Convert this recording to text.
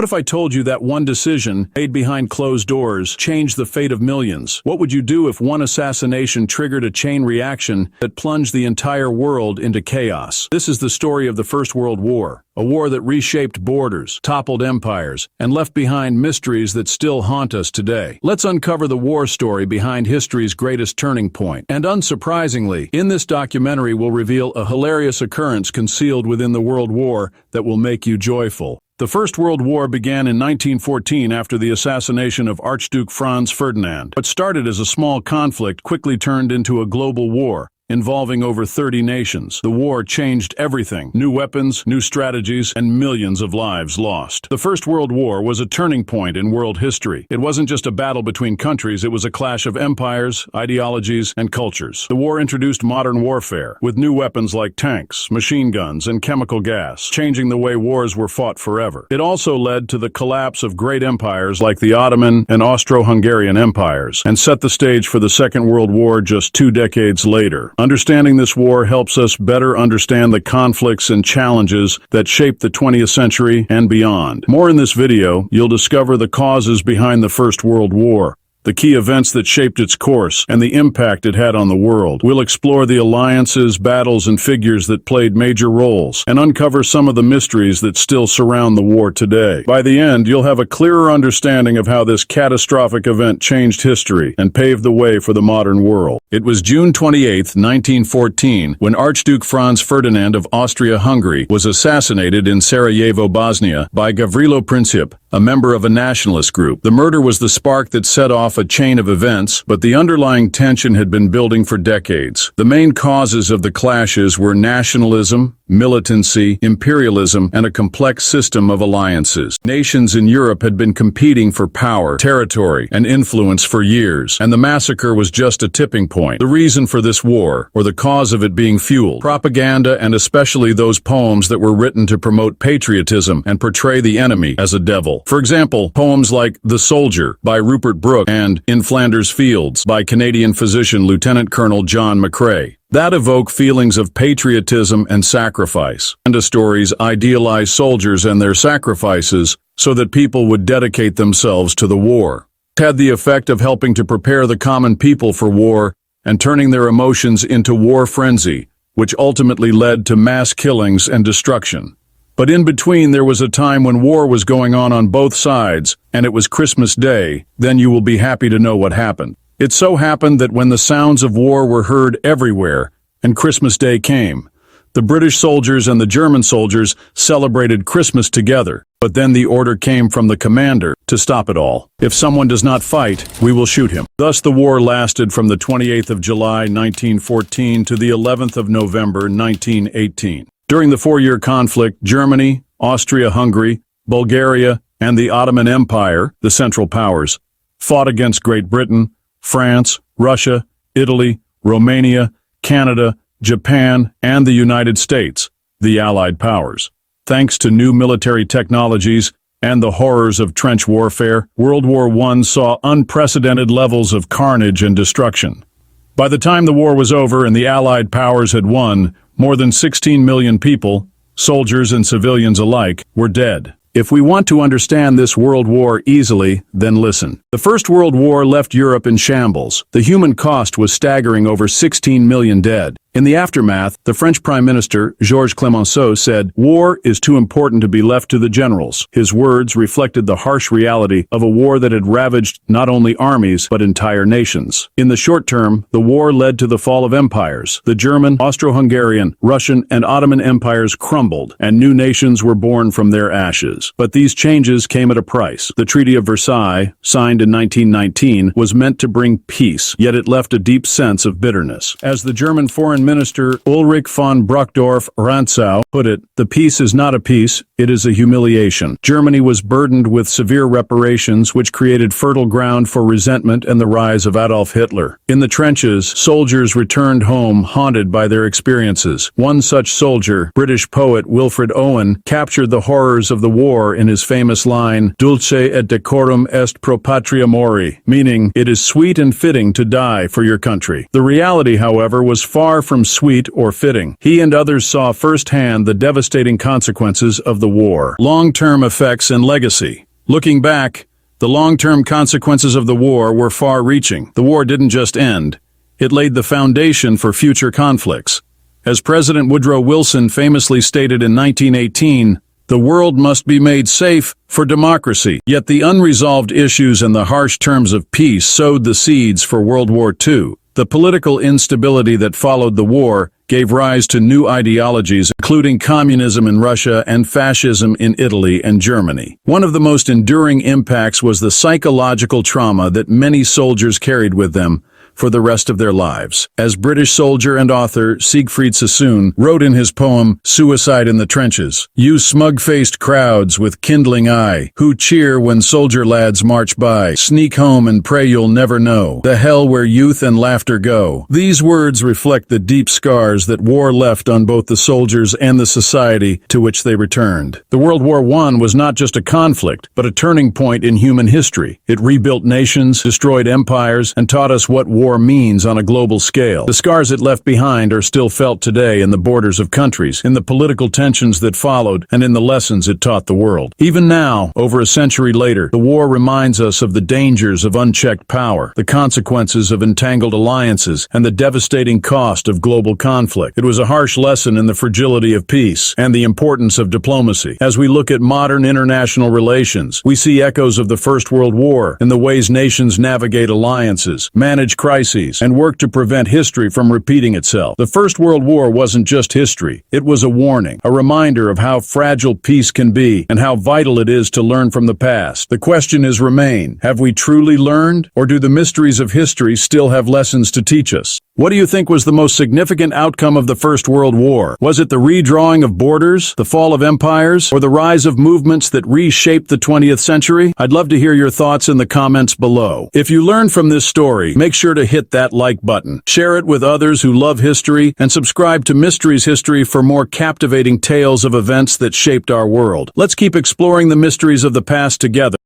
What if I told you that one decision, made behind closed doors, changed the fate of millions? What would you do if one assassination triggered a chain reaction that plunged the entire world into chaos? This is the story of the First World War, a war that reshaped borders, toppled empires, and left behind mysteries that still haunt us today. Let's uncover the war story behind history's greatest turning point. And unsurprisingly, in this documentary we'll reveal a hilarious occurrence concealed within the World War that will make you joyful. The First World War began in 1914 after the assassination of Archduke Franz Ferdinand. What started as a small conflict quickly turned into a global war, involving over 30 nations. The war changed everything. New weapons, new strategies, and millions of lives lost. The First World War was a turning point in world history. It wasn't just a battle between countries, it was a clash of empires, ideologies, and cultures. The war introduced modern warfare, with new weapons like tanks, machine guns, and chemical gas, changing the way wars were fought forever. It also led to the collapse of great empires like the Ottoman and Austro-Hungarian empires, and set the stage for the Second World War just 2 decades later. Understanding this war helps us better understand the conflicts and challenges that shaped the 20th century and beyond. More in this video, you'll discover the causes behind the First World War, the key events that shaped its course, and the impact it had on the world. We'll explore the alliances, battles, and figures that played major roles, and uncover some of the mysteries that still surround the war today. By the end, you'll have a clearer understanding of how this catastrophic event changed history and paved the way for the modern world. It was June 28, 1914, when Archduke Franz Ferdinand of Austria-Hungary was assassinated in Sarajevo, Bosnia, by Gavrilo Princip, a member of a nationalist group. The murder was the spark that set off a chain of events, but the underlying tension had been building for decades. The main causes of the clashes were nationalism, militancy, imperialism, and a complex system of alliances. Nations in Europe had been competing for power, territory, and influence for years, and the massacre was just a tipping point. The reason for this war, or the cause of it being fueled, propaganda, and especially those poems that were written to promote patriotism and portray the enemy as a devil. For example, poems like The Soldier by Rupert Brooke and In Flanders Fields by Canadian physician Lieutenant Colonel John McCrae, that evoke feelings of patriotism and sacrifice. And the stories idealize soldiers and their sacrifices so that people would dedicate themselves to the war. It had the effect of helping to prepare the common people for war and turning their emotions into war frenzy, which ultimately led to mass killings and destruction. But in between, there was a time when war was going on both sides, and it was Christmas Day. Then you will be happy to know what happened. It so happened that when the sounds of war were heard everywhere, and Christmas Day came, the British soldiers and the German soldiers celebrated Christmas together. But then the order came from the commander to stop it all. If someone does not fight, we will shoot him. Thus the war lasted from the 28th of July, 1914 to the 11th of November, 1918. During the 4-year conflict, Germany, Austria-Hungary, Bulgaria, and the Ottoman Empire, the Central Powers, fought against Great Britain, France, Russia, Italy, Romania, Canada, Japan, and the United States, the Allied powers. Thanks to new military technologies and the horrors of trench warfare, World War I saw unprecedented levels of carnage and destruction. By the time the war was over and the Allied powers had won, more than 16 million people, soldiers and civilians alike, were dead. If we want to understand this world war easily, then listen. The First World War left Europe in shambles. The human cost was staggering: over 16 million dead. In the aftermath, the French Prime Minister, Georges Clemenceau, said, "War is too important to be left to the generals." His words reflected the harsh reality of a war that had ravaged not only armies, but entire nations. In the short term, the war led to the fall of empires. The German, Austro-Hungarian, Russian, and Ottoman empires crumbled, and new nations were born from their ashes. But these changes came at a price. The Treaty of Versailles, signed in 1919, was meant to bring peace, yet it left a deep sense of bitterness. As the German Foreign Minister Ulrich von Brockdorff-Rantzau put it, "The peace is not a peace, it is a humiliation." Germany was burdened with severe reparations, which created fertile ground for resentment and the rise of Adolf Hitler. In the trenches, soldiers returned home haunted by their experiences. One such soldier, British poet Wilfred Owen, captured the horrors of the war in his famous line, "Dulce et decorum est pro patria mori," meaning, "It is sweet and fitting to die for your country." The reality, however, was far from sweet or fitting. He and others saw firsthand the devastating consequences of the war. Long-term effects and legacy. Looking back, the long-term consequences of the war were far-reaching. The war didn't just end. It laid the foundation for future conflicts. As President Woodrow Wilson famously stated in 1918, "The world must be made safe for democracy." Yet the unresolved issues and the harsh terms of peace sowed the seeds for World War II. The political instability that followed the war gave rise to new ideologies, including communism in Russia and fascism in Italy and Germany. One of the most enduring impacts was the psychological trauma that many soldiers carried with them for the rest of their lives. As British soldier and author Siegfried Sassoon wrote in his poem Suicide in the Trenches, "You smug-faced crowds with kindling eye, who cheer when soldier lads march by, sneak home and pray you'll never know the hell where youth and laughter go." These words reflect the deep scars that war left on both the soldiers and the society to which they returned. The World War I was not just a conflict, but a turning point in human history. It rebuilt nations, destroyed empires, and taught us what war means on a global scale. The scars it left behind are still felt today in the borders of countries, in the political tensions that followed, and in the lessons it taught the world. Even now, over a century later, the war reminds us of the dangers of unchecked power, the consequences of entangled alliances, and the devastating cost of global conflict. It was a harsh lesson in the fragility of peace and the importance of diplomacy. As we look at modern international relations, we see echoes of the First World War in the ways nations navigate alliances, manage crises, and work to prevent history from repeating itself. The First World War wasn't just history. It was a warning, a reminder of how fragile peace can be and how vital it is to learn from the past. The question is remain, have we truly learned, or do the mysteries of history still have lessons to teach us? What do you think was the most significant outcome of the First World War? Was it the redrawing of borders, the fall of empires, or the rise of movements that reshaped the 20th century? I'd love to hear your thoughts in the comments below. If you learned from this story, make sure to hit that like button. Share it with others who love history, and subscribe to Mysteries History for more captivating tales of events that shaped our world. Let's keep exploring the mysteries of the past together.